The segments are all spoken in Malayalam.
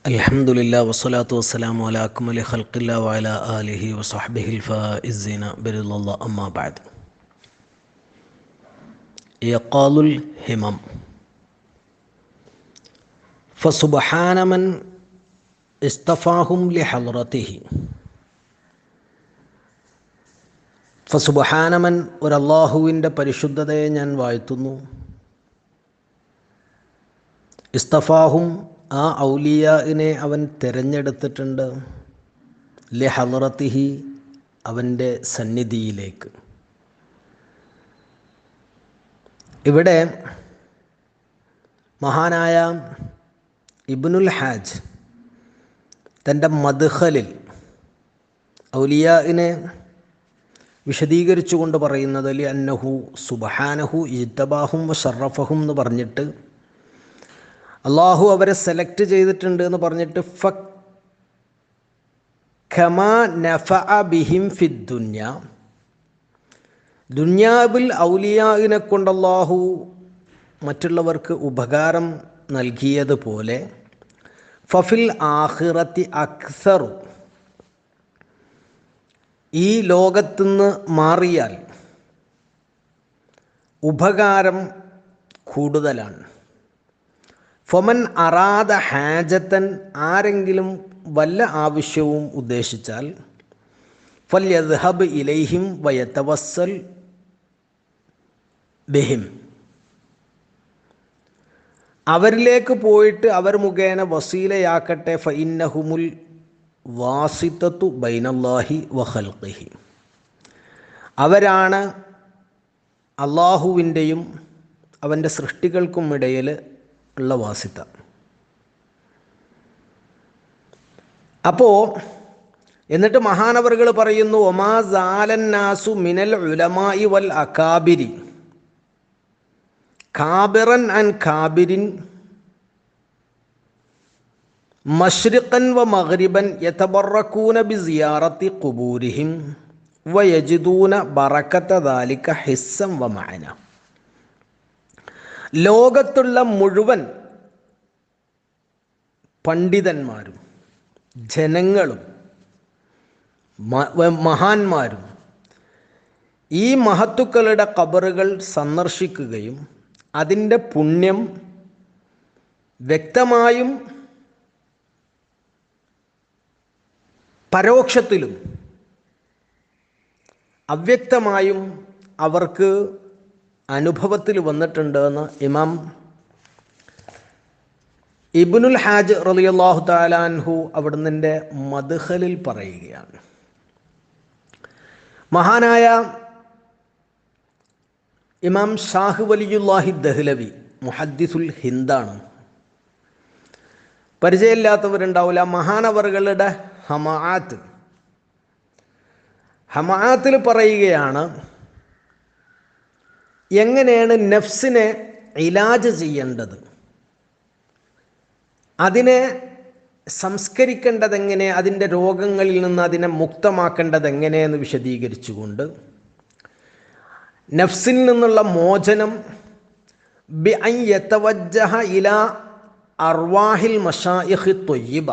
അൽഹംദുലില്ലാഹി വസ്സലാത്തു വസ്സലാമു അലാ അക്മലി ഖൽഖില്ലാഹി വഅലാ ആലിഹി വസഹ്ബിഹിൽ ഫായിസീന ബിറിദ്വാല്ലാഹി അമ്മാ ബഅദ്. യഖാലുൽ ഹിമം ഫസുബ്ഹാന മൻ ഇസ്തഫാഹും ലിഹളറതിഹി. ഫസുബ്ഹാന മൻ, ഒരു അല്ലാഹുവിൻ്റെ പരിശുദ്ധതയെ ഞാൻ വാഴ്ത്തുന്നു. ഇസ്തഫാഹും, ആ ഔലിയാഇനെ അവൻ തിരഞ്ഞെടുത്തിട്ടുണ്ട്. ലിഹളറതിഹി, അവൻ്റെ സന്നിധിയിലേക്ക്. ഇവിടെ മഹാനായ ഇബ്നുൽ ഹാജ് തൻ്റെ മദ്ഖലിൽ ഔലിയാഇനെ വിശദീകരിച്ചുകൊണ്ട് പറയുന്നത് അന്നഹു സുബ്ഹാനഹു ഇജ്തബാഹും വശറഫഹും എന്ന് പറഞ്ഞിട്ട്, അള്ളാഹു അവരെ സെലക്ട് ചെയ്തിട്ടുണ്ട് എന്ന് പറഞ്ഞിട്ട്, ഫകമാ നഫഅ ബിഹിം ഫിദ്ദുന്യ, ദുന്യാവിൽ ഔലിയാഇനെ കൊണ്ട് അള്ളാഹു മറ്റുള്ളവർക്ക് ഉപകാരം നൽകിയതുപോലെ ഫഫിൽ ആഖിറത്തി അക്സറു, ഈ ലോകത്തുനിന്ന് മാറിയാൽ ഉപകാരം കൂടുതലാണ്. ഫമൻ അറാദ ഹാജത്തൻ, ആരെങ്കിലും വല്ല ആവശ്യവും ഉദ്ദേശിച്ചാൽ, ഫൽയദ്ഹബ് ഇലൈഹിം വയതവസ്സൽ ബിഹിം, അവരിലേക്ക് പോയിട്ട് അവർ മുഖേന വസീലയാക്കട്ടെ. ഫഇന്നഹുമുൽ വാസിത്തത്തു ബൈനല്ലാഹി വഖൽഖിഹി, അവരാണ് അള്ളാഹുവിൻ്റെയും അവൻ്റെ സൃഷ്ടികൾക്കും ഇടയിൽ ഉള്ള വാസിത്ത. അപ്പോൾ എന്നിട്ട് മഹാനവറുകൾ പറയുന്നു, ഒമാ സാലന്നാസു മിനൽ ഉലമായി വൽ അകാബിരി കാബിറൻ അൻ കാബിരിൻ മശ്രിഖൻ വ മഗ്രിബൻ യതബറകൂന ബിസിയാറത്തി ഖുബൂരിഹിം വയജിദൂന ബറകത ദാലിക ഹിസ്സൻ വ മഅന. ലോകത്തുള്ള മുഴുവൻ പണ്ഡിതന്മാരും ജനങ്ങളും മഹാന്മാരും ഈ മഹത്തുക്കളുടെ ഖബറുകൾ സന്ദർശിക്കുകയും അതിൻ്റെ പുണ്യം വ്യക്തമായും പരോക്ഷത്തിലും അവ്യക്തമായും അവർക്ക് അനുഭവത്തിൽ വന്നിട്ടുണ്ട് എന്ന് ഇമാം ഇബ്നുൽ ഹാജ് റളിയല്ലാഹു തആല അൻഹു അവിടുന്ന് മദ്ഖലിൽ പറയുകയാണ്. മഹാനായ ഇമാം ഷാഹ് വലിയുല്ലാഹി ദഹ്ലവി മുഹദ്ദിസുൽ ഹിന്ദാണ്. പരിചയമില്ലാത്തവരുണ്ടാവില്ല. മഹാനവറുകളുടെ ഹമാഅത്തിൽ പറയുകയാണ്, എങ്ങനെയാണ് നഫ്സിനെ ഇലാജ് ചെയ്യേണ്ടത്, അതിനെ സംസ്കരിക്കേണ്ടതെങ്ങനെ, അതിൻ്റെ രോഗങ്ങളിൽ നിന്ന് അതിനെ മുക്തമാക്കേണ്ടത് എങ്ങനെയെന്ന് വിശദീകരിച്ചുകൊണ്ട്, നഫ്സിൽ നിന്നുള്ള മോചനം ബി അൻ യതവജ്ജഹ ഇലാ അർവാഹിൽ മശായിഖി ത്വയ്യിബ,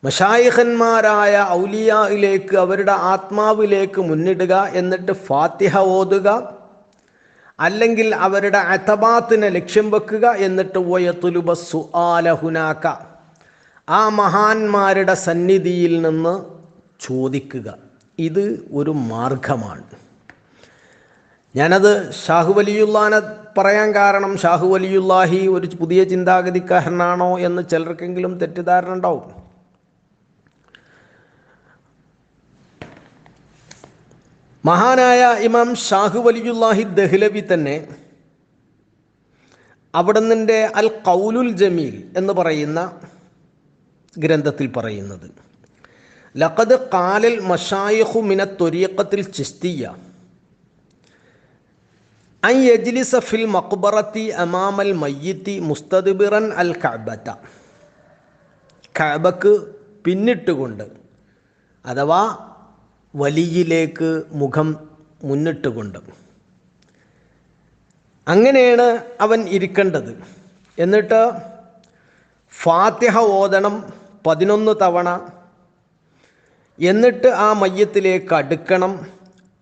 മശായിഖന്മാരായ ഔലിയായിലേക്ക്, അവരുടെ ആത്മാവിലേക്ക് മുന്നിടുക. എന്നിട്ട് ഫാത്തിഹ ഓതുക, അല്ലെങ്കിൽ അവരുടെ അതബാത്തിനെ ലക്ഷ്യം വെക്കുക. എന്നിട്ട് വയതുലുബ സുആല ഹുനാക, ആ മഹാന്മാരുടെ സന്നിധിയിൽ നിന്ന് ചോദിക്കുക. ഇത് ഒരു മാർഗമാണ്. ഞാനത് ഷാഹു വലിയുല്ലാനെ പറയാൻ കാരണം, ഷാഹു വലിയുല്ലാഹി ഒരു പുതിയ ചിന്താഗതിക്കാരനാണോ എന്ന് ചിലർക്കെങ്കിലും തെറ്റിദ്ധാരണ ഉണ്ടാവും. മഹാനായ ഇമാം ഷാഹ് വലിയുല്ലാഹി ദഹ്ലവി തന്നെ അവിടുന്ന് അൽ ഖൗലുൽ ജമീൽ എന്ന് പറയുന്ന ഗ്രന്ഥത്തിൽ പറയുന്നത്, ലഖദ് ഖാലൽ മശായിഖു മിനത് ത്വരീഖത്തിൽ ചിസ്തിയ അൻ യജ്ലിസ ഫിൽ മഖ്ബറത്തി അമാമൽ മയ്യിത്തി മുസ്തദ്ബിറൻ അൽ കഅബത, കഅബക്ക് പിന്നിട്ടുകൊണ്ട്, അഥവാ വലിയിലേക്ക് മുഖം മുന്നിട്ടുകൊണ്ട്, അങ്ങനെയാണ് അവൻ ഇരിക്കേണ്ടത്. എന്നിട്ട് ഫാത്തിഹ ഓതണം 11 തവണ. എന്നിട്ട് ആ മയ്യത്തിലേക്ക് അടുക്കണം.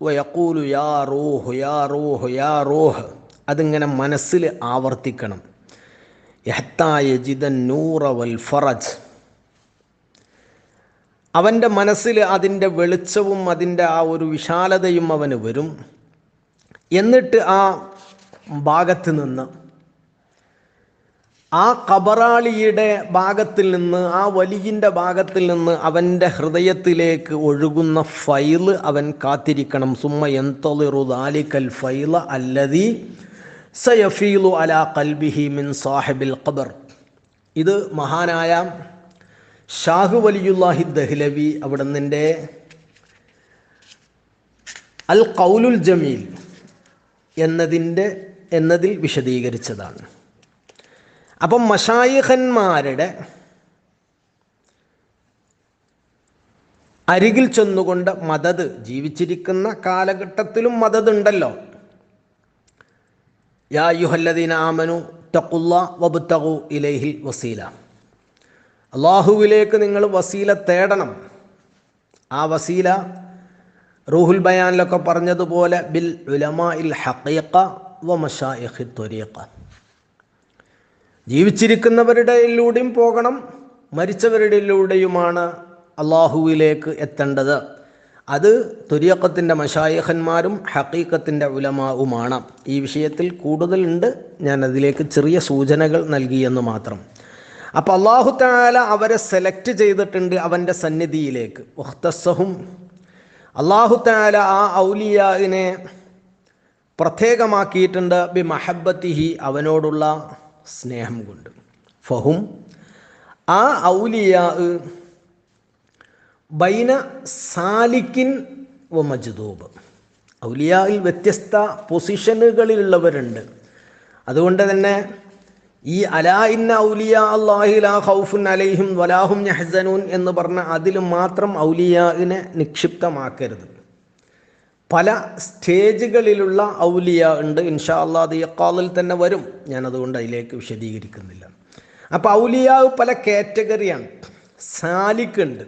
വയഖൂലു യാ റൂഹ് യാ റൂഹ് യാ റൂഹ്, അതിങ്ങനെ മനസ്സിൽ ആവർത്തിക്കണം. യഹ്താ യജിദൻ നൂറ വൽ ഫറജ്, അവൻ്റെ മനസ്സിൽ അതിൻ്റെ വെളിച്ചവും അതിൻ്റെ ആ ഒരു വിശാലതയും അവന് വരും. എന്നിട്ട് ആ ഭാഗത്ത് നിന്ന്, ആ ഖബറാളിയുടെ ഭാഗത്തിൽ നിന്ന്, ആ വലിയിൻ്റെ ഭാഗത്തിൽ നിന്ന് അവൻ്റെ ഹൃദയത്തിലേക്ക് ഒഴുകുന്ന ഫൈല് അവൻ കാത്തിരിക്കണം. സുമ്മ യന്തളിറു ദാലിക്കൽ ഫൈല അല്ലദീ സയഫീലു അലാ ഖൽബിഹി മിൻ സാഹിബിൽ ഖബർ. ഇത് മഹാനായ ഷാഹു വലിയുല്ലാഹി ദഹ്ലവി അവിടുന്നിൻ്റെ അൽ ഖൗലുൽ ജമീൽ എന്നതിൽ വിശദീകരിച്ചതാണ്. അപ്പം മശായിഖന്മാരുടെ അരികിൽ ചെന്നുകൊണ്ട് മദദ്, ജീവിച്ചിരിക്കുന്ന കാലഘട്ടത്തിലും മദദ് ഉണ്ടല്ലോ. യാ അയ്യുഹല്ലദീന ആമനു തഖുല്ലാ വബ്തഗു ഇലൈഹിൽ വസീല, അള്ളാഹുവിലേക്ക് നിങ്ങൾ വസീല തേടണം. ആ വസീല റൂഹുൽ ബയാനിലൊക്കെ പറഞ്ഞതുപോലെ ബിൽ ഉലമാഇൽ ഹഖീഖ വ മശായിഖി ത്വരീഖ, ജീവിച്ചിരിക്കുന്നവരുടെയിലൂടെയും പോകണം, മരിച്ചവരുടെയിലൂടെയുമാണ് അള്ളാഹുവിലേക്ക് എത്തേണ്ടത്. അത് ത്വരീഖത്തിൻ്റെ മശായിഖന്മാരും ഹഖീഖത്തിൻ്റെ ഉലമാവുമാണ്. ഈ വിഷയത്തിൽ കൂടുതലുണ്ട്, ഞാൻ അതിലേക്ക് ചെറിയ സൂചനകൾ നൽകിയെന്ന് മാത്രം. അപ്പോൾ അല്ലാഹു തആല അവരെ സെലക്ട് ചെയ്തിട്ടുണ്ട് അവൻ്റെ സന്നിധിയിലേക്ക്. വഖ്തസ്സഹും, അല്ലാഹു തആല ആ ഔലിയാഇനെ പ്രത്യേകമാക്കിയിട്ടുണ്ട് ബി മഹബ്ബത്തിഹി, അവനോടുള്ള സ്നേഹം കൊണ്ട്. ഫഹും, ആ ഔലിയാ ബൈന സാലിക്കിൻ വ മജ്ദൂബ്, ഔലിയായിൽ വ്യത്യസ്ത പൊസിഷനുകളിലുള്ളവരുണ്ട്. അതുകൊണ്ട് തന്നെ ഈ അലാ ഇന്ന ഔലിയാ അല്ലാഹി ലാ ഖൗഫുൻ അലൈഹിം വലാഹും യഹ്സനൂൻ എന്ന് പറഞ്ഞ അതിൽ മാത്രം ഔലിയാഇനെ നിക്ഷിപ്തമാക്കരുത്. പല സ്റ്റേജുകളിലുള്ള ഔലിയ ഉണ്ട്. ഇൻഷാ അല്ലാഹ് അത് യഖാലിൽ തന്നെ വരും, ഞാനതുകൊണ്ട് അതിലേക്ക് വിശദീകരിക്കുന്നില്ല. അപ്പോൾ ഔലിയാ പല കാറ്റഗറിയാണ്. സാലിക്ക് ഉണ്ട്.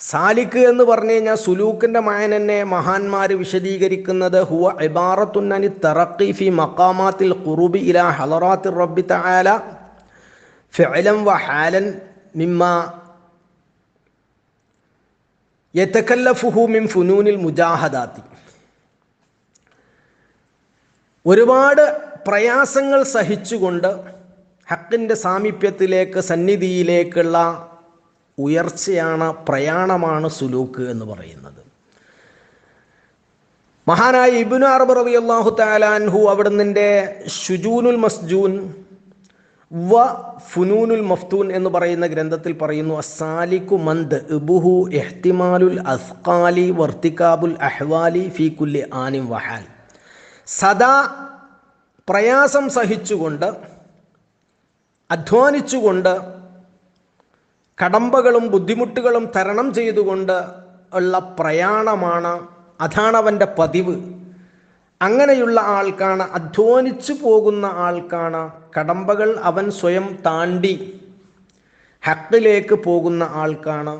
സാലിക്ക് എന്ന് പറഞ്ഞു കഴിഞ്ഞാൽ സുലൂക്കിൻ്റെ മഅനനെ മഹാന്മാർ വിശദീകരിക്കുന്നത് ഹുവ ഇബാറത്തുൻ അനി തറഖി ഫി മഖാമാത്തിൽ ഖുറൂബി ഇലാ ഹളറാത്തിർ റബ്ബി തആല ഫിഅലൻ വ ഹാലൻ മിമ്മാ യതകല്ലഫുഹു മിൻ ഫുനൂനിൽ മുജാഹദാത്തി. ഒരുപാട് പ്രയാസങ്ങൾ സഹിച്ചുകൊണ്ട് ഹക്കിൻ്റെ സാമീപ്യത്തിലേക്ക്, സന്നിധിയിലേക്കുള്ള ഉയർച്ചയാണ്, പ്രയാണമാണ് സുലൂക്ക് എന്ന് പറയുന്നത്. മഹാനായ ഇബ്നു അറബി റളിയല്ലാഹു തആല അൻഹു അവിടുന്നിൻ്റെ ശുജൂനുൽ മസ്ജൂൻ വ ഫുനൂനുൽ മഫ്തൂൻ എന്ന് പറയുന്ന ഗ്രന്ഥത്തിൽ പറയുന്നു, അസ്സാലിക്കു മന്ദ ഇബുഹു ഇഹ്തിമാലുൽ അസ്ഖാലി വർത്തികാബുൽ അഹ്വാലി ഫീ കുല്ലി ആനിൻ വഹാൽ. സദാ പ്രയാസം സഹിച്ചുകൊണ്ട്, അധ്വാനിച്ചുകൊണ്ട്, കടമ്പകളും ബുദ്ധിമുട്ടുകളും തരണം ചെയ്തുകൊണ്ട് ഉള്ള പ്രയാണമാണ്. അതാണ് അവൻ്റെ പതിവ്. അങ്ങനെയുള്ള ആൾക്കാണ്, അധ്വാനിച്ചു പോകുന്ന ആൾക്കാണ്, കടമ്പകൾ അവൻ സ്വയം താണ്ടി ഹക്കിലേക്ക് പോകുന്ന ആൾക്കാണ്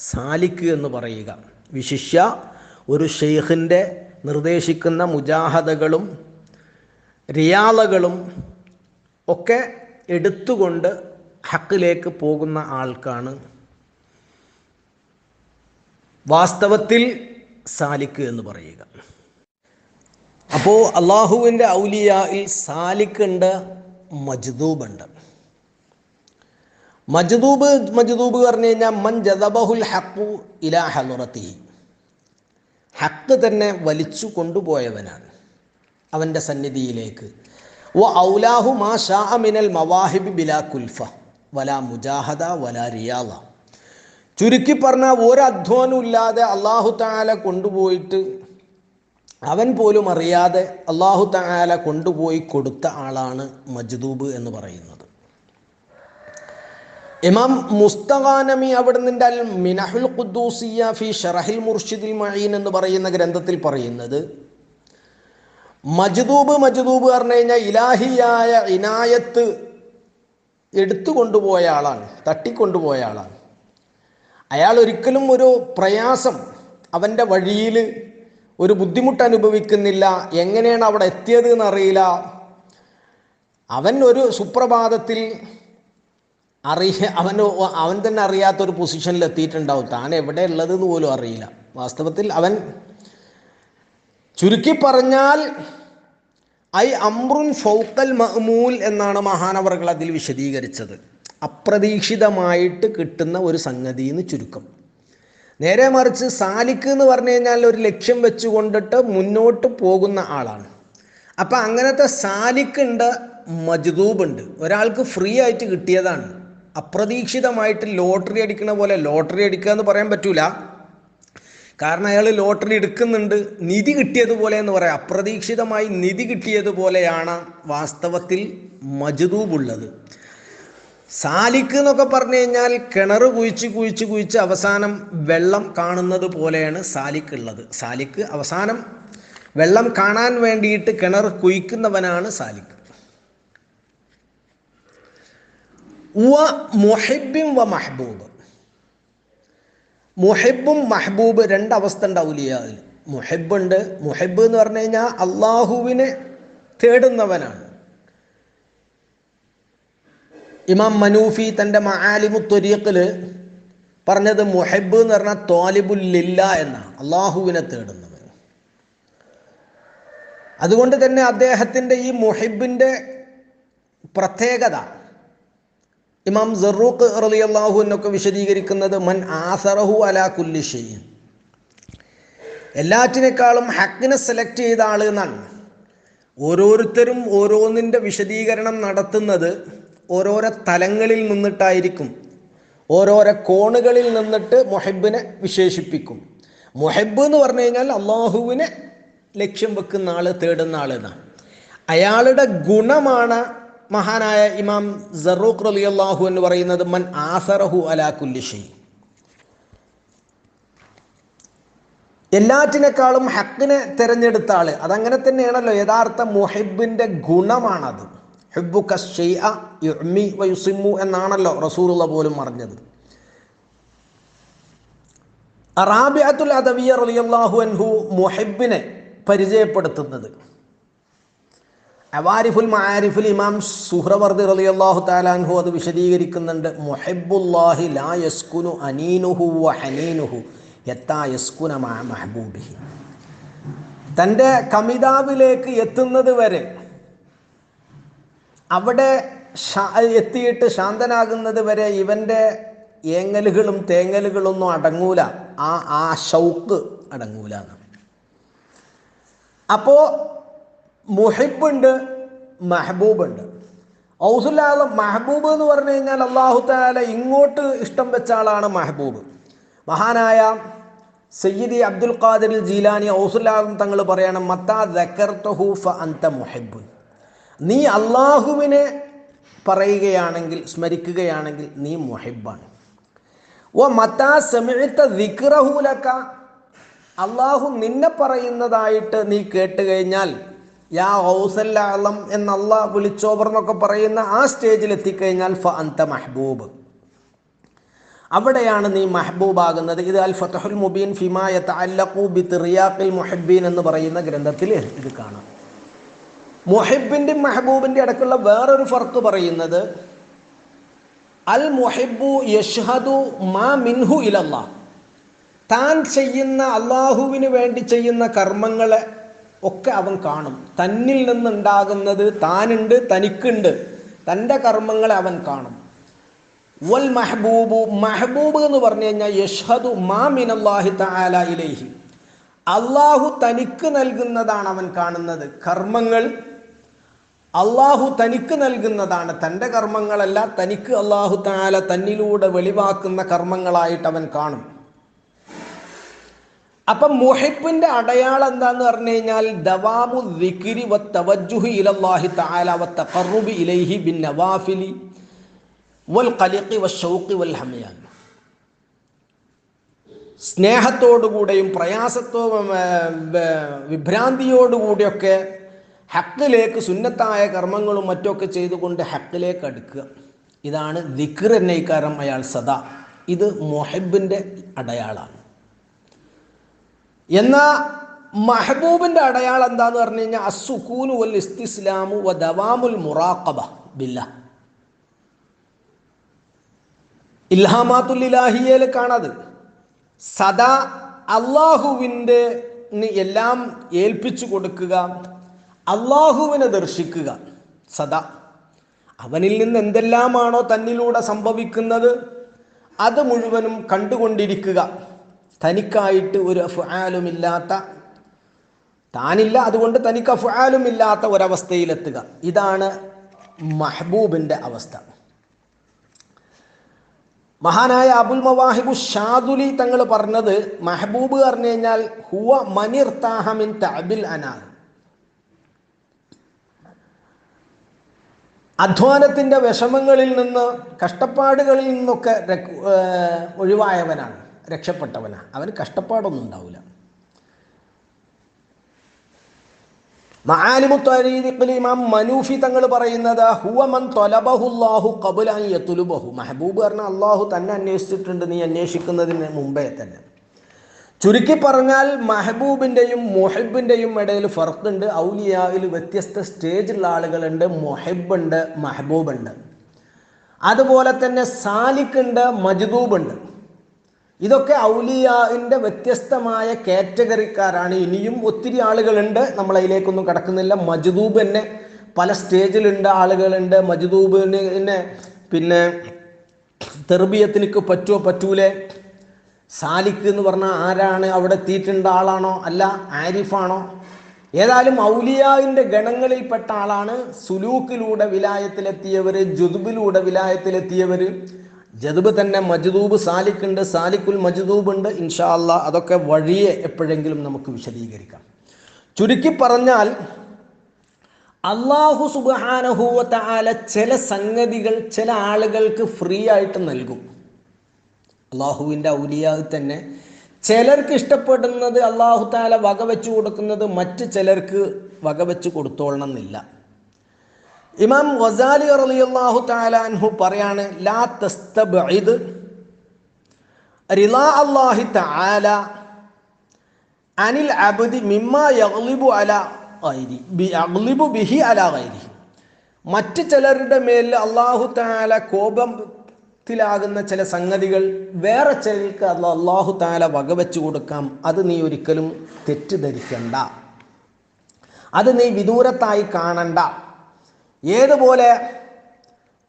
സാലിക്ക് എന്ന് പറയുക. വിശിഷ്യ ഒരു ഷെയ്ഖിൻ്റെ നിർദ്ദേശിക്കുന്ന മുജാഹദകളും റിയാളകളും ഒക്കെ എടുത്തുകൊണ്ട് ഹക്കിലേക്ക് പോകുന്ന ആൾക്കാണ് വാസ്തവത്തിൽ സാലിക്ക് എന്ന് പറയുക. അപ്പോൾ അള്ളാഹുവിൻ്റെ ഔലിയായിൽ സാലിക്ക് ഉണ്ട്, മജ്ദൂബ് ഉണ്ട്. മജ്ദൂബ് പറഞ്ഞു കഴിഞ്ഞാൽ മൻ ജദബഹുൽ ഹഖു ഇലാ ഹളറത്തിഹി, ഹക്ക് തന്നെ വലിച്ചു കൊണ്ടുപോയവനാണ് അവൻ്റെ സന്നിധിയിലേക്ക്. വ ഔലാഹു മാ ഷാഅ മിനൽ മവാഹിബി ബിലാ കുൽഫ വലാ മുജാഹദ വലാ റിയാള. ചുരുക്കി പറഞ്ഞാൽ ഒരു അധ്വാനം ഇല്ലാതെ അല്ലാഹു തആല കൊണ്ടുപോയിട്ട് അവൻ പോലും അറിയാതെ അല്ലാഹു തആല കൊണ്ടുപോയി കൊടുത്ത ആളാണ് മജ്ദൂബ് എന്ന് പറയുന്നത്. ഇമാം മുസ്തഖാനമി അവിടുന്ന് അൽ മിനഹുൽ ഖുദ്ദൂസിയ ഫി ഷറഹിൽ മുർഷിദിൽ മഈൻ എന്ന് പറയുന്ന ഗ്രന്ഥത്തിൽ പറയുന്നത്, മജ്ദൂബ് പറഞ്ഞു കഴിഞ്ഞാൽ ഇലാഹിയായ ഇനായത്ത് എടുത്തു കൊണ്ടുപോയ ആളാണ്, തട്ടിക്കൊണ്ടുപോയ ആളാണ്. അയാൾ ഒരിക്കലും ഒരു പ്രയാസം, അവൻ്റെ വഴിയിൽ ഒരു ബുദ്ധിമുട്ട് അനുഭവിക്കുന്നില്ല. എങ്ങനെയാണ് അവിടെ എത്തിയത് എന്നറിയില്ല. അവൻ ഒരു സുപ്രഭാതത്തിൽ അവൻ തന്നെ അറിയാത്തൊരു പൊസിഷനിൽ എത്തിയിട്ടുണ്ടാവും. താൻ എവിടെ ഉള്ളതെന്ന് പോലും അറിയില്ല. വാസ്തവത്തിൽ അവൻ, ചുരുക്കി പറഞ്ഞാൽ, അംറുൻ ഫൗക്കൽ മഅ്മൂൽ എന്നാണ് മഹാനവറുകൾ അതിൽ വിശദീകരിച്ചത്. അപ്രതീക്ഷിതമായിട്ട് കിട്ടുന്ന ഒരു സംഗതി എന്ന് ചുരുക്കം. നേരെ മറിച്ച് സാലിക്ക് എന്ന് പറഞ്ഞു കഴിഞ്ഞാൽ ഒരു ലക്ഷ്യം വെച്ചുകൊണ്ടിട്ട് മുന്നോട്ട് പോകുന്ന ആളാണ്. അപ്പം അങ്ങനത്തെ സാലിക്കുണ്ട്, മജ്ദൂബുണ്ട്. ഒരാൾക്ക് ഫ്രീ ആയിട്ട് കിട്ടിയതാണ്. അപ്രതീക്ഷിതമായിട്ട് ലോട്ടറി അടിക്കുന്ന പോലെ, ലോട്ടറി അടിക്കുക എന്ന് പറയാൻ പറ്റൂല, കാരണം അയാൾ ലോട്ടറി എടുക്കുന്നുണ്ട്, നിധി കിട്ടിയതുപോലെ എന്ന് പറയാം. അപ്രതീക്ഷിതമായി നിധി കിട്ടിയതുപോലെയാണ് വാസ്തവത്തിൽ മജ്ദൂബുള്ളത്. സാലിക്ക് എന്നൊക്കെ പറഞ്ഞു കഴിഞ്ഞാൽ കിണർ കുഴിച്ച് അവസാനം വെള്ളം കാണുന്നത് പോലെയാണ് സാലിക്ക് ഉള്ളത്. സാലിക്ക് അവസാനം വെള്ളം കാണാൻ വേണ്ടിയിട്ട് കിണർ കുഴിക്കുന്നവനാണ് സാലിക്ക്. മുഹിബ്ബിൻ വ മഹ്ബൂബ്. മുഹിബും മഹ്ബൂബ് രണ്ടവസ്ഥ ഉണ്ട് ഔലിയായിൽ. മുഹിബുണ്ട്. മുഹിബ് എന്ന് പറഞ്ഞു കഴിഞ്ഞാൽ അള്ളാഹുവിനെ തേടുന്നവനാണ്. ഇമാം മനൂഫി തൻ്റെ മആലിമു ത്വരീഖിൽ പറഞ്ഞത് മുഹിബ് എന്ന് പറഞ്ഞാൽ ത്വാലിബുൽ ലില്ലാ എന്നാണ്, അള്ളാഹുവിനെ തേടുന്നവൻ. അതുകൊണ്ട് തന്നെ അദ്ദേഹത്തിൻ്റെ ഈ മുഹിബിൻ്റെ പ്രത്യേകത ഇമാം സറൂഖ് റളിയല്ലാഹു അൻഹു വിശദീകരിക്കുന്നത് മൻ ആസറഹു അലാ കുല്ലി ഷൈഇൻ, എല്ലാറ്റിനേക്കാളും ഹക്കിനെ സെലക്ട് ചെയ്ത ആൾ എന്നാണ്. ഓരോരുത്തരും ഓരോന്നിൻ്റെ വിശദീകരണം നടത്തുന്നത് ഓരോരോ തലങ്ങളിൽ നിന്നിട്ടായിരിക്കും, ഓരോരോ കോണുകളിൽ നിന്നിട്ട് മുഹിബിനെ വിശേഷിപ്പിക്കും. മുഹിബ് എന്ന് പറഞ്ഞു കഴിഞ്ഞാൽ അള്ളാഹുവിനെ ലക്ഷ്യം വെക്കുന്ന ആൾ, തേടുന്ന ആൾ എന്നാണ്. അയാളുടെ ഗുണമാണ് മഹാനായ ഇമാം സറൂഖ് റളിയല്ലാഹു എന്ന് പറയുന്നത് മൻ ആസറഹു അലാ കുല്ലി ഷൈ, എല്ലാറ്റിനേക്കാളും ഹക്കിനെ തിരഞ്ഞെടുത്ത ആള്. അതങ്ങനെ തന്നെയാണല്ലോ യഥാർത്ഥ മുഹിബിൻ്റെ ഗുണമാണത്. ഹുബ്ബുക ശൈഅ യുഅ്മി വയുസിമ്മു എന്നാണല്ലോ റസൂലുള്ള പോലും പറഞ്ഞത്. റാബിഅത്തുൽ അദവിയ്യ റളിയല്ലാഹു അൻഹു മുഹിബിനെ പരിചയപ്പെടുത്തുന്നത് അവാരിഫുൽ മആരിഫിൽ ഇമാം സുഹ്റവർദി റളിയല്ലാഹു തആല അൻഹു അത് വിശദീകരിക്കുന്നുണ്ട്. മുഹിബ്ബുല്ലാഹി ലാ യസ്കുനു അനീനുഹു വ ഹനീനുഹു ഹത്താ യസ്കുന മഅ മഹ്ബൂബിഹി. തൻ്റെ കമിതാവിലേക്ക് എത്തുന്നത് വരെ, അവിടെ എത്തിയിട്ട് ശാന്തനാകുന്നത് വരെ ഇവൻ്റെ ഏങ്ങലുകളും തേങ്ങലുകളൊന്നും അടങ്ങൂല, ആ ഷൗക്ക് അടങ്ങൂല. അപ്പോൾ മുഹിബുണ്ട്, മഹബൂബുണ്ട്. ഔസുൽ ആലം മഹബൂബ് എന്ന് പറഞ്ഞു കഴിഞ്ഞാൽ അല്ലാഹു തആല ഇങ്ങോട്ട് ഇഷ്ടം വെച്ച ആളാണ് മഹബൂബ്. മഹാനായ സയ്യിദി അബ്ദുൽ ഖാദിർ ജീലാനി ഔസുൽ ആലം തങ്ങൾ പറയണം, മത്താ ദക്കർതഹു ഫഅൻത മുഹിബ്. നീ അള്ളാഹുവിനെ പറയുകയാണെങ്കിൽ, സ്മരിക്കുകയാണെങ്കിൽ നീ മുഹിബാണ്. വ മത്താ സമിഅത ദിക്റഹു ലക, അള്ളാഹു നിന്നെ പറയുന്നതായിട്ട് നീ കേട്ട് കഴിഞ്ഞാൽ, യാ ഔസുൽ ആലം എന്ന് അള്ളാഹ് വിളിച്ചോവർ എന്നൊക്കെ പറയുന്ന ആ സ്റ്റേജിൽ എത്തിക്കഴിഞ്ഞാൽ ഫഅൻത മഹ്ബൂബ്, അവിടെയാണ് നീ മഹ്ബൂബാകുന്നത്. ഇത് അൽ ഫത്ഹുൽ മുബീൻ ഫിമാ യതഅല്ലഖു ബിതിറിയാഖിൽ മുഹിബ്ബീൻ എന്ന് പറയുന്ന ഗ്രന്ഥത്തിൽ ഇത് കാണാം. മുഹിബിൻ്റെ മഹബൂബിൻ്റെ ഇടയ്ക്കുള്ള വേറൊരു ഫർക്ക് പറയുന്നത്, അൽ മുഹിബ്ബു യഷ്ഹദു മാ മിൻഹു ഇലല്ലാഹ്, താൻ ചെയ്യുന്ന അള്ളാഹുവിന് വേണ്ടി ചെയ്യുന്ന കർമ്മങ്ങളെ ഒക്കെ അവൻ കാണും. തന്നിൽ നിന്നുണ്ടാകുന്നത് താനുണ്ട്, തനിക്കുണ്ട്, തൻ്റെ കർമ്മങ്ങളെ അവൻ കാണും. വൽ മഹബൂബു, മഹബൂബ് എന്ന് പറഞ്ഞു കഴിഞ്ഞാൽ യഷ്ഹദു മാ മിനല്ലാഹി തആല ഇലൈഹി, അള്ളാഹു തനിക്ക് നൽകുന്നതാണ് അവൻ കാണുന്നത്. കർമ്മങ്ങൾ അള്ളാഹു തനിക്ക് നൽകുന്നതാണ്, തൻ്റെ കർമ്മങ്ങളല്ല, തനിക്ക് അള്ളാഹു തആല തന്നിലൂടെ വെളിവാക്കുന്ന കർമ്മങ്ങളായിട്ട് അവൻ കാണും. അപ്പം മുഹിബിൻ്റെ അടയാളം എന്താന്ന് പറഞ്ഞു കഴിഞ്ഞാൽ ദവാമു ദിക്രി വ തവജ്ജുഹി ഇലല്ലാഹി തആല വ തഖർറുബി ഇലൈഹി ബിൻ നവാഫിലി വൽ ഖലിഖി വശൗഖി വൽ ഹമയാൻ. സ്നേഹത്തോടുകൂടെയും വിഭ്രാന്തിയോടുകൂടിയൊക്കെ ഹക്കിലേക്ക്, സുന്നത്തായ കർമ്മങ്ങളും മറ്റൊക്കെ ചെയ്തുകൊണ്ട് ഹക്കിലേക്ക് അടുക്കുക. ഇതാണ് ദിക്ർ എന്ന ഇക്കാരം അയാൾ സദാ. ഇത് മുഹബ്ബിൻ്റെ അടയാളാണ്. എന്നാൽ മഹബൂബിൻ്റെ അടയാളം എന്താന്ന് പറഞ്ഞു കഴിഞ്ഞാൽ അസ്സുകൂനു വൽ ഇസ്തിസ്ലാമു വ ദവാമുൽ മുറാഖബ ബില്ലാഹ്. ഇൽഹാമാത്തുൽ ഇലാഹിയയിൽ കാണാത് സദാ അള്ളാഹുവിൻ്റെ എല്ലാം ഏൽപ്പിച്ചു കൊടുക്കുക, അള്ളാഹുവിനെ ദർശിക്കുക. സദാ അവനിൽ നിന്ന് എന്തെല്ലാമാണോ തന്നിലൂടെ സംഭവിക്കുന്നത് അത് മുഴുവനും കണ്ടുകൊണ്ടിരിക്കുക. തനിക്കായിട്ട് ഒരു അഫ്ആലുമില്ലാത്ത, താനില്ല, അതുകൊണ്ട് തനിക്ക് അഫ്ആലുമില്ലാത്ത ഒരവസ്ഥയിലെത്തുക. ഇതാണ് മഹബൂബിൻ്റെ അവസ്ഥ. മഹാനായ അബുൽ മവാഹിബു ഷാദുലി തങ്ങൾ പറഞ്ഞത്, മഹബൂബ് പറഞ്ഞു കഴിഞ്ഞാൽ ഹുവ മനിർതാഹ മിൻ തഅബിൽ അനാർ, അധ്വാനത്തിൻ്റെ വിഷമങ്ങളിൽ നിന്ന്, കഷ്ടപ്പാടുകളിൽ നിന്നൊക്കെ ഒഴിവായവനാണ്, രക്ഷപ്പെട്ടവനാണ്. അവന് കഷ്ടപ്പാടൊന്നും ഉണ്ടാവില്ല. മആലിമു ത്വരീഖിൽ ഇമാം മനൂഫി തങ്ങൾ പറയുന്നത് ഹുവ മൻ ത്വലബഹുല്ലാഹു ഖബ്ല അൻ യത്ലുബഹു. മഹബൂബ് പറഞ്ഞാൽ അള്ളാഹു തന്നെ അന്വേഷിച്ചിട്ടുണ്ട്, നീ അന്വേഷിക്കുന്നതിന് മുമ്പേ തന്നെ. ചുരുക്കി പറഞ്ഞാൽ മഹബൂബിൻ്റെയും മുഹിബിൻ്റെയും ഇടയിൽ ഫർഖുണ്ട്. ഔലിയായിൽ വ്യത്യസ്ത സ്റ്റേജുള്ള ആളുകളുണ്ട്. മുഹിബുണ്ട്, മഹബൂബുണ്ട്. അതുപോലെ തന്നെ സാലിക്കുണ്ട്, മജ്ദൂബുണ്ട്. ഇതൊക്കെ ഔലിയാവിൻ്റെ വ്യത്യസ്തമായ കാറ്റഗറിക്കാരാണ്. ഇനിയും ഒത്തിരി ആളുകളുണ്ട്, നമ്മൾ അതിലേക്കൊന്നും കടക്കുന്നില്ല. മജ്ദൂബ് തന്നെ പല സ്റ്റേജിലുണ്ട്, ആളുകളുണ്ട്. മജ്ദൂബിനെ പിന്നെ തെർബിയത്തിനക്ക് പറ്റുമോ പറ്റൂലേ? സാലിക്ക് എന്ന് പറഞ്ഞാൽ ആരാണ്? അവിടെ എത്തിയിട്ടുണ്ട് ആളാണോ അല്ല ആരിഫാണോ? ഏതായാലും ഔലിയാവിൻ്റെ ഗണങ്ങളിൽപ്പെട്ട ആളാണ്. സുലൂക്കിലൂടെ വിലായത്തിലെത്തിയവർ, ജുദ്ബിലൂടെ വിലായത്തിലെത്തിയവർ. ജദ്ബ് തന്നെ മജ്ദൂബ്, സാലിക്കുണ്ട്, സാലിക്കുൽ മജ്ദൂബ് ഉണ്ട്. ഇൻഷാ അല്ലാഹ് അതൊക്കെ വഴിയെ എപ്പോഴെങ്കിലും നമുക്ക് വിശദീകരിക്കാം. ചുരുക്കി പറഞ്ഞാൽ അല്ലാഹു സുബ്ഹാനഹു വ തആല ചില സംഗതികൾ ചില ആളുകൾക്ക് ഫ്രീ ആയിട്ട് നൽകും. അള്ളാഹുവിൻ്റെ ഔലിയാവ് തന്നെ ചിലർക്ക് ഇഷ്ടപ്പെടുന്നത് അള്ളാഹു തആല വകവെച്ചു കൊടുക്കുന്നത് മറ്റ് ചിലർക്ക് വകവെച്ച് കൊടുത്തോളണം എന്നില്ല. ഇമാം ഗസാലി റളിയല്ലാഹു തആല അൻഹു പറയാണ്, ലാ തസ്തബ്ഇദ് റിളാ അല്ലാഹി തആല അനിൽ അബ്ദി മിമ്മാ യഗ്ലിബു അലാ ഗൈരി യഗ്ലിബു ബിഹി അലാ ഗൈരി. മറ്റ് ചിലരുടെ മേൽ അള്ളാഹു തആല കോപത്തിലാകുന്ന ചില സംഗതികൾ വേറെ ചിലർക്ക് അള്ളാഹു തആല വകവെച്ചു കൊടുക്കാം. അത് നീ ഒരിക്കലും തെറ്റിദ്ധരിക്കണ്ട, അത് നീ വിദൂരത്തായി കാണണ്ട. ഏതുപോലെ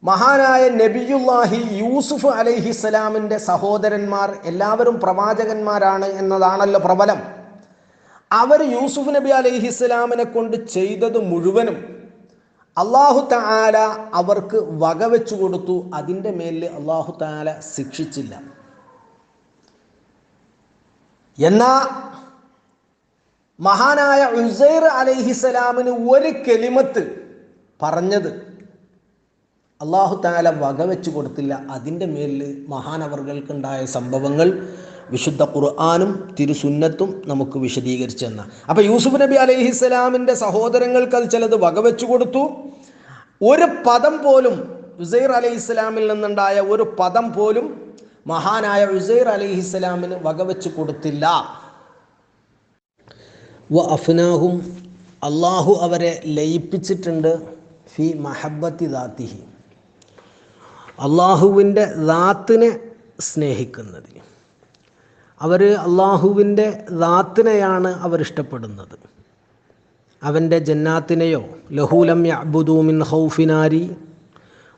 മഹാനായ നബിയുല്ലാഹി യൂസുഫ് അലൈഹിസ്സലാമിൻ്റെ സഹോദരന്മാർ എല്ലാവരും പ്രവാചകന്മാരാണ് എന്നതാണല്ലോ പ്രബലം. അവർ യൂസുഫ് നബി അലൈഹിസ്സലാമിനെ കൊണ്ട് ചെയ്തത് മുഴുവനും അള്ളാഹു തആല അവർക്ക് വകവെച്ചു കൊടുത്തു. അതിൻ്റെ മേലിൽ അള്ളാഹു തആല ശിക്ഷിച്ചില്ല. എന്നാ മഹാനായ ഉസൈർ അലൈഹിസ്സലാമിന് ഒരു കലിമത്ത് പറഞ്ഞത് അള്ളാഹു തആല വകവെച്ചു കൊടുത്തില്ല. അതിൻ്റെ മേലിൽ മഹാനവർകൾക്കുണ്ടായ സംഭവങ്ങൾ വിശുദ്ധ ഖുർആനും തിരുസുന്നത്തും നമുക്ക് വിശദീകരിച്ചു തന്ന. അപ്പോൾ യൂസുഫ് നബി അലൈഹിസ്സലാമിൻ്റെ സഹോദരങ്ങൾക്ക് അത് ചിലത് വകവെച്ചു കൊടുത്തു. ഒരു പദം പോലും ഉസൈർ അലൈഹിസ്സലാമിൽ നിന്നുണ്ടായ ഒരു പദം പോലും മഹാനായ ഉസൈർ അലൈഹിസ്സലാമിന് വകവെച്ചു കൊടുത്തില്ല. വ അഫ്നാഹും, അള്ളാഹു അവരെ ലയിപ്പിച്ചിട്ടുണ്ട് ഫി മഹബ്ബത്തി ദാത്തിഹി, അള്ളാഹുവിൻ്റെ ദാത്തിനെ സ്നേഹിക്കുന്നതിന്. അവർ അള്ളാഹുവിൻ്റെ ദാത്തിനെയാണ് അവരിഷ്ടപ്പെടുന്നത്, അവൻ്റെ ജന്നാത്തിനെയോ. ലഹൂലം യഅ്ബുദൂ മിൻ ഖൗഫിനാരി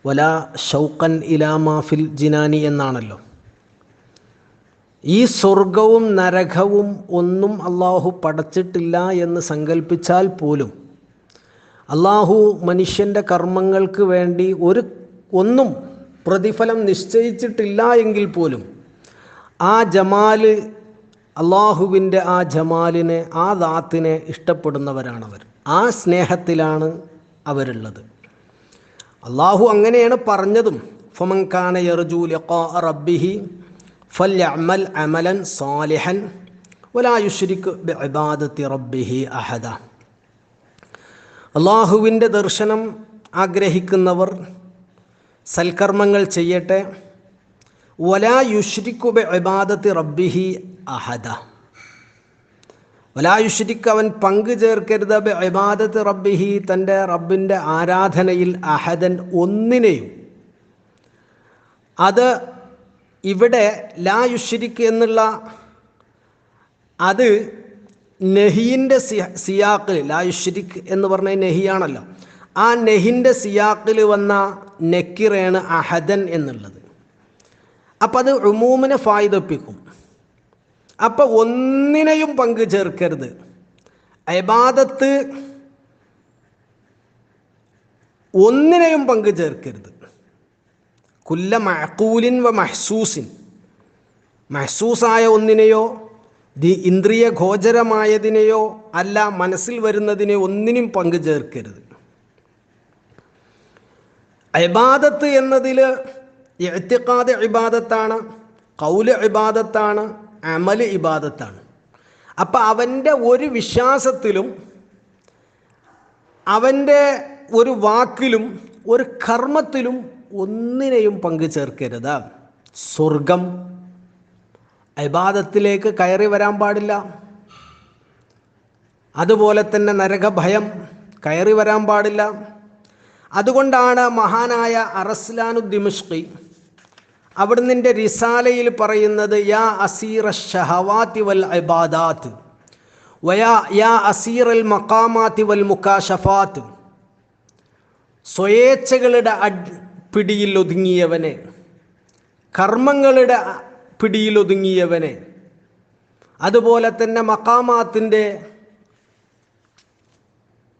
വലാ ഷൗഖൻ ഇലാ മാ ഫിൽ ജിനാനി എന്നാണല്ലോ. ഈ സ്വർഗവും നരകവും ഒന്നും അള്ളാഹു പടച്ചിട്ടില്ല എന്ന് സങ്കല്പിച്ചാൽ പോലും, അള്ളാഹു മനുഷ്യൻ്റെ കർമ്മങ്ങൾക്ക് വേണ്ടി ഒന്നും പ്രതിഫലം നിശ്ചയിച്ചിട്ടില്ല എങ്കിൽ പോലും ആ ജമാല്, അള്ളാഹുവിൻ്റെ ആ ജമാലിനെ, ആ ദാത്തിനെ ഇഷ്ടപ്പെടുന്നവരാണവർ. ആ സ്നേഹത്തിലാണ് അവരുള്ളത്. അള്ളാഹു അങ്ങനെയാണ് പറഞ്ഞതും, ഫമൻ കാന യർജു ലിഖാ റബ്ബിഹി ഫൽയഅമൽ അമലൻ സാലിഹൻ വലാ യുശ്രിക് ബിഇബാദത്തി റബ്ബിഹി അഹദ. അള്ളാഹുവിൻ്റെ ദർശനം ആഗ്രഹിക്കുന്നവർ സൽക്കർമ്മങ്ങൾ ചെയ്യട്ടെ. വലാ യുശ്രിക്കു ബിഇബാദത്തി റബ്ബിഹി അഹദ, വലാ യുശ്രിക്ക് അവൻ പങ്കു ചേർക്കരുത് ബിഇബാദത്തി റബ്ബിഹി തൻ്റെ റബ്ബിൻ്റെ ആരാധനയിൽ അഹദൻ ഒന്നിനെയും. അത് ഇവിടെ ലാ യുശ്രിക്ക് എന്നുള്ള അത് നെഹിൻ്റെ സിയാഖിൽ, ലാ യുശ്രിക്ക് എന്ന് പറഞ്ഞ നെഹിയാണല്ലോ, ആ നെഹിൻ്റെ സിയാഖിൽ വന്ന നെക്കിറയാണ് അഹദൻ എന്നുള്ളത്. അപ്പം അത് ഉമൂമിനെ ഫായിദപ്പിക്കും. അപ്പം ഒന്നിനെയും പങ്കു ചേർക്കരുത്. ഇബാദത്ത് ഒന്നിനെയും പങ്കു ചേർക്കരുത്. കുല്ല മഅഖൂലിൻ വ മഹ്സൂസിൻ, മഹ്സൂസായ ഒന്നിനെയോ ഇന്ദ്രിയ ഗോചരമായതിനെയോ അല്ല, മനസ്സിൽ വരുന്നതിനെ ഒന്നിനും പങ്കു ചേർക്കരുത്. ഇബാദത്ത് എന്നതിൽ ഇഅ്തിഖാദ് ഇബാദത്താണ്, ഖൗല് ഇബാദത്താണ്, അമല് ഇബാദത്താണ്. അപ്പം അവൻ്റെ ഒരു വിശ്വാസത്തിലും അവൻ്റെ ഒരു വാക്കിലും ഒരു കർമ്മത്തിലും ഒന്നിനെയും പങ്കു ചേർക്കരുത്. സ്വർഗം ഇബാദത്തിലേക്ക് കയറി വരാൻ പാടില്ല. അതുപോലെ തന്നെ നരകഭയം കയറി വരാൻ പാടില്ല. അതുകൊണ്ടാണ് മഹാനായ അറസ്ലാനു ദിമിഷ്കി അവിടുന്ന് റിസാലയിൽ പറയുന്നത്, യാ അസീറ ഷഹവാത്തി വൽ ഇബാദാത്ത് യാ അസീറൽ മഖാമാത്തി വൽ മുകാശഫാത്ത്, സ്വയേച്ഛകളുടെ പിടിയിൽ ഒതുങ്ങിയവനെ, കർമ്മങ്ങളുടെ പിടിയിൽ ഒതുങ്ങിയവനെ, അതുപോലെ തന്നെ മഖാമാത്തിൻ്റെ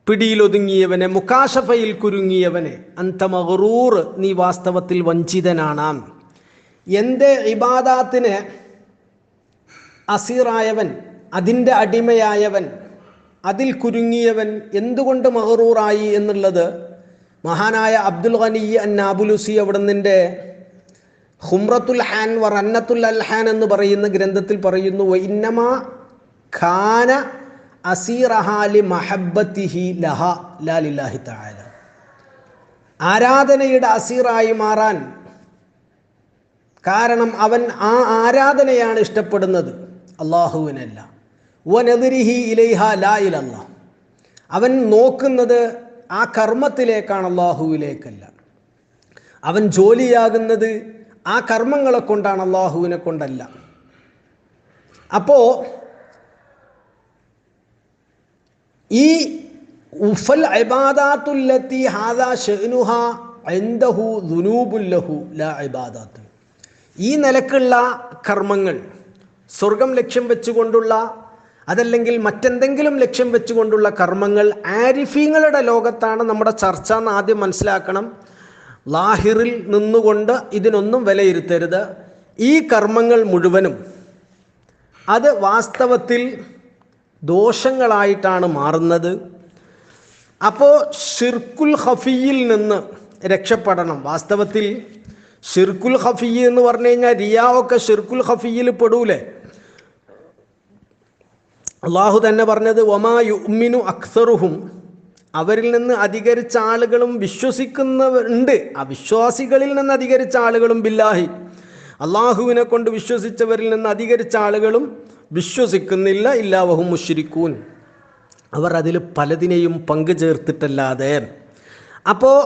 പിടിയിൽ ഒതുങ്ങിയവനെ, മുകാശഫയിൽ കുരുങ്ങിയവനെ, അന്ത മഗ്റൂർ, നീ വാസ്തവത്തിൽ വഞ്ചിതനാണ്. എൻ്റെ ഇബാദാത്തിന് അസീറായവൻ, അതിൻ്റെ അടിമയായവൻ, അതിൽ കുരുങ്ങിയവൻ എന്തുകൊണ്ട് മഗ്റൂറായി എന്നുള്ളത് മഹാനായ അബ്ദുൽ ഗനി അന്നാബുലുസി അവിടുന്ന് ഖുംറത്തുൽ ഹാൻ വ റന്നത്തുൽ അൽഹാൻ എന്ന് പറയുന്ന ഗ്രന്ഥത്തിൽ പറയുന്നു, വഇന്നമാ ഖാന അസീറഹാ ലി മഹബ്ബത്തിഹി ലഹ ലാ ലില്ലാഹി തആല, ആരാധനയുടെ അസീറായി മാറാൻ കാരണം അവൻ ആ ആരാധനയാണ് ഇഷ്ടപ്പെടുന്നത്, അല്ലാഹുവിനല്ല. വനദിരിഹി ഇലൈഹ ലാ ഇലല്ലാഹ്, അവൻ നോക്കുന്നത് ആ കർമ്മത്തിലേക്കാണ്, അല്ലാഹുവിലേക്കല്ല. അവൻ ജോലിയാകുന്നത് ആ കർമ്മങ്ങളെ കൊണ്ടാണ്, അല്ലാഹുവിനെ കൊണ്ടല്ല. അപ്പോൾ ഈ ഉഫൽ ഇബാദാത്തുല്ലത്തി ഹാദാ ശഅ്നുഹാ ഇൻദഹു ദുനൂബുൻ ലഹു ലാ ഇബാദാത്ത്, ഈ നിലക്കുള്ള കർമ്മങ്ങൾ, സ്വർഗം ലക്ഷ്യം വെച്ചുകൊണ്ടുള്ള അതല്ലെങ്കിൽ മറ്റെന്തെങ്കിലും ലക്ഷ്യം വെച്ചുകൊണ്ടുള്ള കർമ്മങ്ങൾ ആരിഫീങ്ങളുടെ ലോകത്താണ് നമ്മുടെ ചർച്ച എന്ന് ആദ്യം മനസ്സിലാക്കണം. ലാഹിറിൽ നിന്നുകൊണ്ട് ഇതിനൊന്നും വിലയിരുത്തരുത്. ഈ കർമ്മങ്ങൾ മുഴുവനും അത് വാസ്തവത്തിൽ ദോഷങ്ങളായിട്ടാണ് മാറുന്നത്. അപ്പോൾ ഷിർക്കുൽ ഖഫിയിൽ നിന്ന് രക്ഷപ്പെടണം. വാസ്തവത്തിൽ ഷിർക്കുൽ ഖഫി എന്ന് പറഞ്ഞു കഴിഞ്ഞാൽ റിയാ ഒക്കെ ഷിർക്കുൽ ഖഫിയിൽ പെടൂലേ? അള്ളാഹു തന്നെ പറഞ്ഞത്, വമാ യുഅ്മിനു അക്സറുഹും, അവരിൽ നിന്ന് അധികരിച്ച ആളുകളും വിശ്വസിക്കുന്നവരുണ്ട്, ആ വിശ്വാസികളിൽ നിന്ന് അധികരിച്ച ആളുകളും ബില്ലാഹി, അള്ളാഹുവിനെ കൊണ്ട് വിശ്വസിച്ചവരിൽ നിന്ന് അധികരിച്ച ആളുകളും വിശ്വസിക്കുന്നില്ല, ഇല്ലാ വഹും മുശ്രിക്കൂൻ, അവർ അതിൽ പലതിനെയും പങ്കു ചേർത്തിട്ടല്ലാതെ. അപ്പോൾ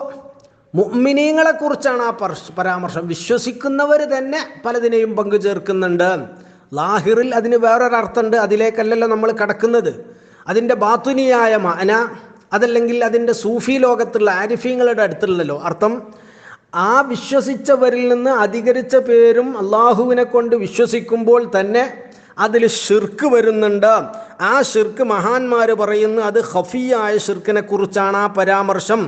മുഅ്മിനീങ്ങളെ കുറിച്ചാണ് ആ പരാമർശം. വിശ്വസിക്കുന്നവർ തന്നെ പലതിനെയും പങ്കു ചേർക്കുന്നുണ്ട്. ലാഹിറിൽ അതിന് വേറൊരർത്ഥമുണ്ട്, അതിലേക്കല്ലല്ലോ നമ്മൾ കടക്കുന്നത്. അതിൻ്റെ ബാത്തുനിയായ മഅന, അതല്ലെങ്കിൽ അതിൻ്റെ സൂഫി ലോകത്തുള്ള ആരിഫീങ്ങളുടെ അടുത്തുള്ളല്ലോ അർത്ഥം. ആ വിശ്വസിച്ചവരിൽ നിന്ന് അധികരിച്ച പേരും അള്ളാഹുവിനെ കൊണ്ട് വിശ്വസിക്കുമ്പോൾ തന്നെ അതിൽ ഷിർക്ക് വരുന്നുണ്ട്. ആ ഷിർക്ക് മഹാന്മാർ പറയുന്നു അത് ഖഫിയായ ഷിർക്കിനെ കുറിച്ചാണ് ആ പരാമർശം.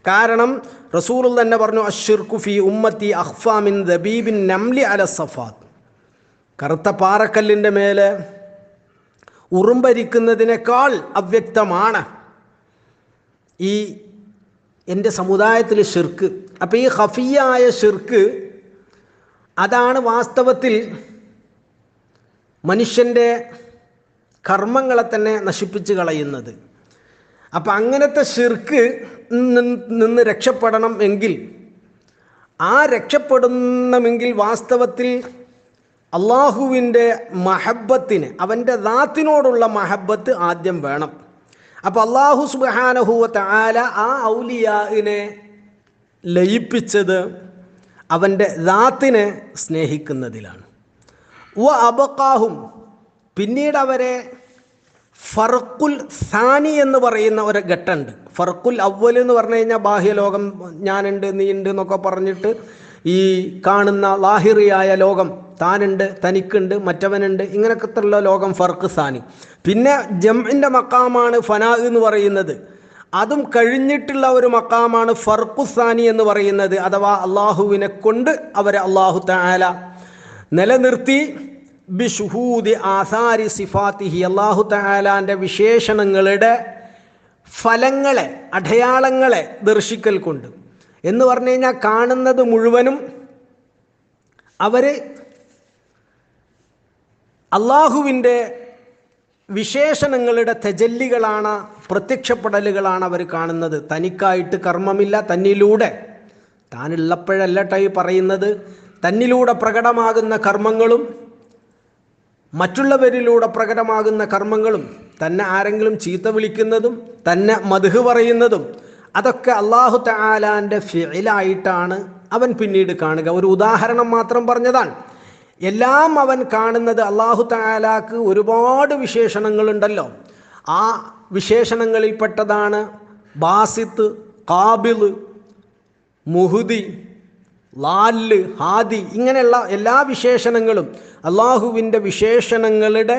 കാരണം റസൂലുള്ളാഹി തന്നെ പറഞ്ഞു, അശ്ശിർക്കു ഫീ ഉമ്മത്തി അഖ്ഫാ മിൻ ദബീബിൻ നംലി അല സഫാത്ത്, കറുത്ത പാറക്കല്ലിൻ്റെ മേലെ ഉറുമ്പരിക്കുന്നതിനേക്കാൾ അവ്യക്തമാണ് ഈ എൻ്റെ സമുദായത്തിൽ ഷിർക്ക്. അപ്പം ഈ ഖഫിയായ ഷിർക്ക് അതാണ് വാസ്തവത്തിൽ മനുഷ്യൻ്റെ കർമ്മങ്ങളെ തന്നെ നശിപ്പിച്ച് കളയുന്നത്. അപ്പം അങ്ങനത്തെ ഷിർക്ക് നിന്ന് രക്ഷപ്പെടണം എങ്കിൽ ആ രക്ഷപ്പെടുന്നെങ്കിൽ വാസ്തവത്തിൽ അള്ളാഹുവിൻ്റെ മഹബത്തിന്, അവൻ്റെ ദാത്തിനോടുള്ള മഹബത്ത് ആദ്യം വേണം. അപ്പോൾ അള്ളാഹു സുബ്ഹാനഹു വ തആല ആ ഔലിയാഇനെ ലയിപ്പിച്ചത് അവൻ്റെ ദാത്തിനെ സ്നേഹിക്കുന്നതിലാണ്. വ അബഖാഹും, പിന്നീട് അവരെ ഫർഖുൽ സാനി എന്ന് പറയുന്ന ഒരു ഘട്ടമുണ്ട്. ഫർഖുൽ അവ്വൽ എന്ന് പറഞ്ഞു കഴിഞ്ഞാൽ ബാഹ്യലോകം, ഞാനുണ്ട് നീയുണ്ട് എന്നൊക്കെ പറഞ്ഞിട്ട് ഈ കാണുന്ന ലാഹിറിയായ ലോകം, താനുണ്ട് തനിക്കുണ്ട് മറ്റവനുണ്ട്, ഇങ്ങനൊക്കെയുള്ള ലോകം ഫർക്ക് സാനി. പിന്നെ ജംഇൻ്റെ മക്കാമാണ് ഫനാ എന്ന് പറയുന്നത്, അതും കഴിഞ്ഞിട്ടുള്ള ഒരു മക്കാമാണ് ഫർഖുസാനി എന്ന് പറയുന്നത്. അഥവാ അള്ളാഹുവിനെ കൊണ്ട് അവരെ അള്ളാഹു തആല നിലനിർത്തി ബിശുഹൂദി ആസാരി സിഫാത്തിഹി, അള്ളാഹു തആലാൻ്റെ വിശേഷണങ്ങളുടെ ഫലങ്ങളെ, അടയാളങ്ങളെ ദർശിക്കൽ കൊണ്ട്. എന്ന് പറഞ്ഞു കഴിഞ്ഞാൽ കാണുന്നത് മുഴുവനും അവർ അള്ളാഹുവിൻ്റെ വിശേഷണങ്ങളുടെ തജല്ലികളാണ്, പ്രത്യക്ഷപ്പെടലുകളാണ് അവർ കാണുന്നത്. തനിക്കായിട്ട് കർമ്മമില്ല, തന്നിലൂടെ, താനുള്ളപ്പോഴല്ലട്ടായി പറയുന്നത്, തന്നിലൂടെ പ്രകടമാകുന്ന കർമ്മങ്ങളും മറ്റുള്ളവരിലൂടെ പ്രകടമാകുന്ന കർമ്മങ്ങളും, തന്നെ ആരെങ്കിലും ചീത്ത വിളിക്കുന്നതും തന്നെ മദ്ഹ് പറയുന്നതും, അതൊക്കെ അള്ളാഹു തആലാൻ്റെ ഫിഇലായിട്ടാണ് അവൻ പിന്നീട് കാണുക. ഒരു ഉദാഹരണം മാത്രം പറഞ്ഞതാണ്. എല്ലാം അവൻ കാണുന്നത്, അള്ളാഹു തആലാക്ക് ഒരുപാട് വിശേഷണങ്ങളുണ്ടല്ലോ, ആ വിശേഷണങ്ങളിൽപ്പെട്ടതാണ് ബാസിത്ത്, ഖാബിദ്, മുഹ്ദി, ലാല്, ഹാദി, ഇങ്ങനെയുള്ള എല്ലാ വിശേഷണങ്ങളും അള്ളാഹുവിൻ്റെ വിശേഷണങ്ങളുടെ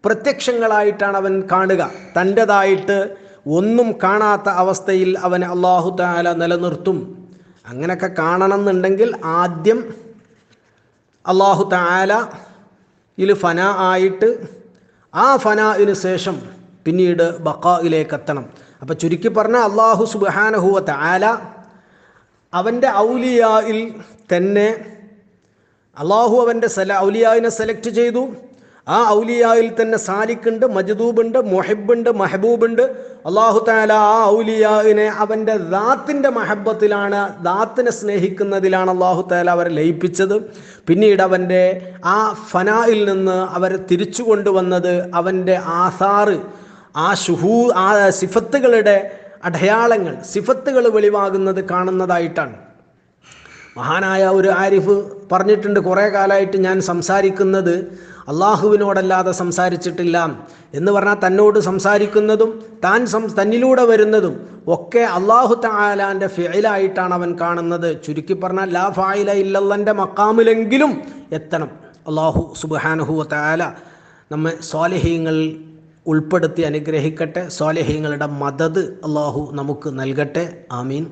പ്രത്യക്ഷങ്ങളായിട്ടാണ് അവൻ കാണുക. തൻ്റെതായിട്ട് ഒന്നും കാണാത്ത അവസ്ഥയിൽ അവനെ അള്ളാഹു തആല നിലനിർത്തും. അങ്ങനെയൊക്കെ കാണണം എന്നുണ്ടെങ്കിൽ ആദ്യം അള്ളാഹു തആല ഫനാ ആയിട്ട്, ആ ഫനാഇന് ശേഷം പിന്നീട് ബഖായിലേക്ക് എത്തണം. അപ്പോൾ ചുരുക്കി പറഞ്ഞാൽ അള്ളാഹു സുബ്ഹാനഹു വ തആല അവൻ്റെ ഔലിയായിൽ തന്നെ അള്ളാഹു അവൻ്റെ ഔലിയായിനെ സെലക്ട് ചെയ്തു. ആ ഔലിയായിൽ തന്നെ സാലിക്കുണ്ട്, മജ്ദൂബുണ്ട്, മുഹിബുണ്ട്, മെഹബൂബുണ്ട്. അള്ളാഹു തആല ആ ഔലിയായിനെ അവൻ്റെ ദാത്തിൻ്റെ മഹബത്തിലാണ്, ദാത്തിനെ സ്നേഹിക്കുന്നതിലാണ് അള്ളാഹു തആല അവരെ ലയിപ്പിച്ചത്. പിന്നീട് അവൻ്റെ ആ ഫനായിൽ നിന്ന് അവരെ തിരിച്ചു കൊണ്ടുവന്നത് അവൻ്റെ ആസാറ്, ആ ആ സിഫത്തുകളുടെ അടയാളങ്ങൾ, സിഫത്തുകൾ വെളിവാകുന്നത് കാണുന്നതായിട്ടാണ്. മഹാനായ ഒരു ആരിഫ് പറഞ്ഞിട്ടുണ്ട്, കുറേ കാലമായിട്ട് ഞാൻ സംസാരിക്കുന്നത് അള്ളാഹുവിനോടല്ലാതെ സംസാരിച്ചിട്ടില്ല എന്ന് പറഞ്ഞാൽ, തന്നോട് സംസാരിക്കുന്നതും തന്നിലൂടെ വരുന്നതും ഒക്കെ അള്ളാഹു തആലാൻ്റെ ഫിഇലായിട്ടാണ് അവൻ കാണുന്നത്. ചുരുക്കി പറഞ്ഞാൽ ലാ ഫായില ഇല്ലല്ലാഹ്ന്റെ മഖാമിലെങ്കിലും എത്തണം. അള്ളാഹു സുബ്ഹാനഹു വ തആല നമ്മെ സ്വാലിഹീങ്ങൾ ഉൾപ്പെടുത്തി അനുഗ്രഹിക്കട്ടെ. സ്വാലിഹീങ്ങളുടെ മദദ് അള്ളാഹു നമുക്ക് നൽകട്ടെ. ആമീൻ.